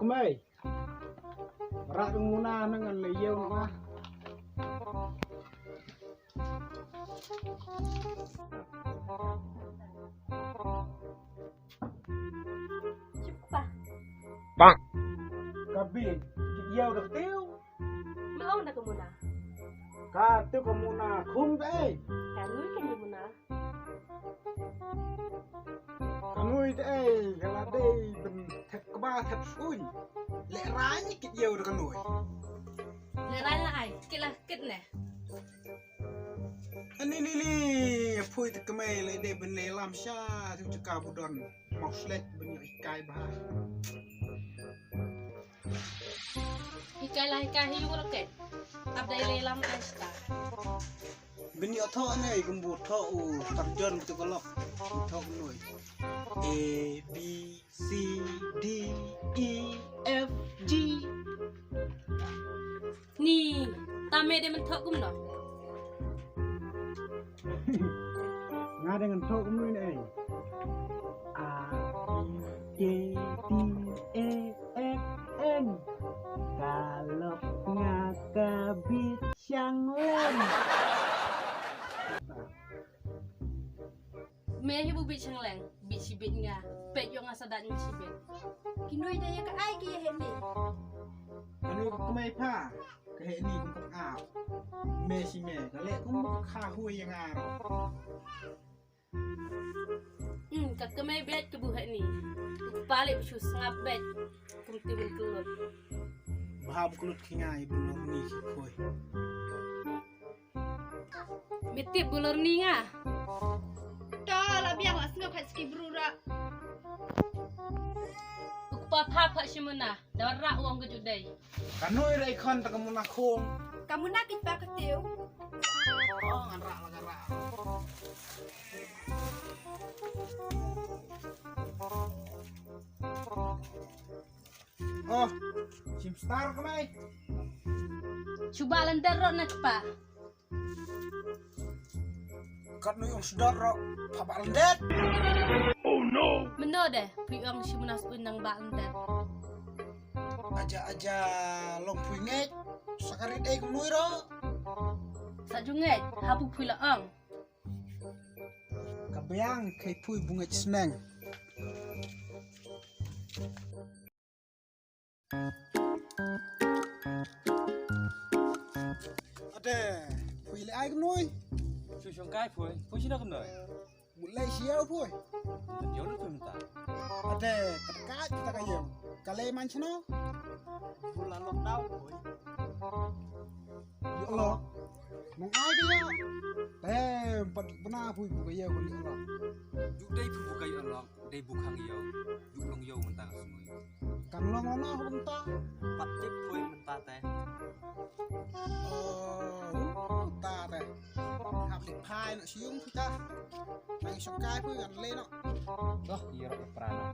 kmie rak muna dengan leyeu nak cepat bang kabin leyeu dah tiu mau nak ke mana ka tiu ke muna khum deh kanui kan di mana kanui deh kalau deh ben thep ba thep suy lẹ rái kịch leyeu dah kanui lerai lah ai sikit lah sikit nè Ini pui tu kemai le de ben le lam sha tu cakap budon mau selek ben ikai bah ikai lah ikai hiu roket abdai le lam asta ben yo tho ne gumbu tho u tarjon tu kolok tho noi A B C D E F G ni tame dia mentok kum no nga dengan tho kemui ne A B C D E F N kalau ngakabit siyang lem me hiu bit chang leng bit si bit nga pet yo nga sadat ni si bit kinoi dah ya ka ai ki he ni Anu kemai pa ke ni kum aaw me si me kale kum kha hui yang aro ka kemai bet ke bu he ni balik chu ngap bet kum timun kelut bahab kulut kingai bunor ni khoi mitip bulur ni nga la biang lah sengap kat ski brura ukpa papa shimuna dawara uang ke judai kanoi rai khon ta kamuna khong kamu nak kita ketiu oh ngarak la ngarak oh sim star kemai cuba lender rok nak pa kat noi ong sedar ro papa lendet oh no meno deh piang shimuna unang ba lender aja long pui nget sakari dei kumui ro sajunget habu pui laang kabyang kai pui bunga sneng ade pui le ai kumui Chú xuống cái phơi, phơi xin đâu cầm nổi. một lei xiao pui Mình nhớ nó phơi mình ta. ade ka kita kayo kale man chno Bulan lockdown phơi. yo lo mong ai dia pernah pui buka yo kon yo lo Duk đây phụ phụ cây ở lọ, đây buộc hàng yêu, duk long yêu mình ta semua. kan lo ngono hum ta Bắt tiếp phơi mình ta tè. ta teh hab dik phai no siung kita nang song kai pui kan le no Doh, iya rok perana.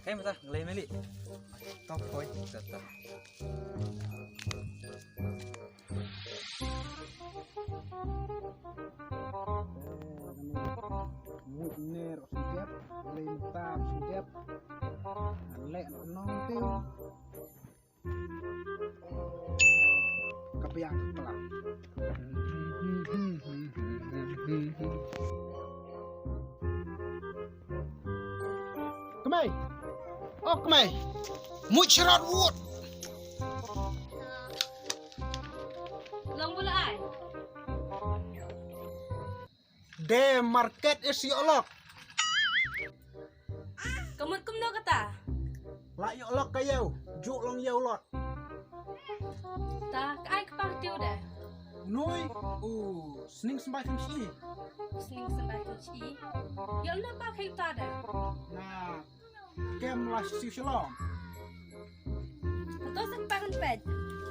Kayak masa ngelay meli. Top phơi, tetap. mut ner siap lintap siap lek nong tiu kapiang pelak kemai oh kemai mut syarat wood long bula ai de market is yolok kamut kum no kata la yolok kayo juk long yo lot ta ai ka pang tiu dah noi sning sembai thang si sning sampai tu chi yo na pa kai ta dah nah kem la si shalom to sen pa kan pet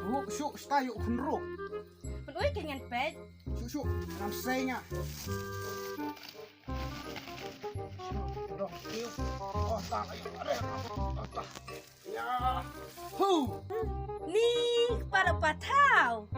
ruk syuk sta yuk kun ruk pun oi kengan pet syuk nam senga dong tiu oh tak ayo ada ya hu ni para patau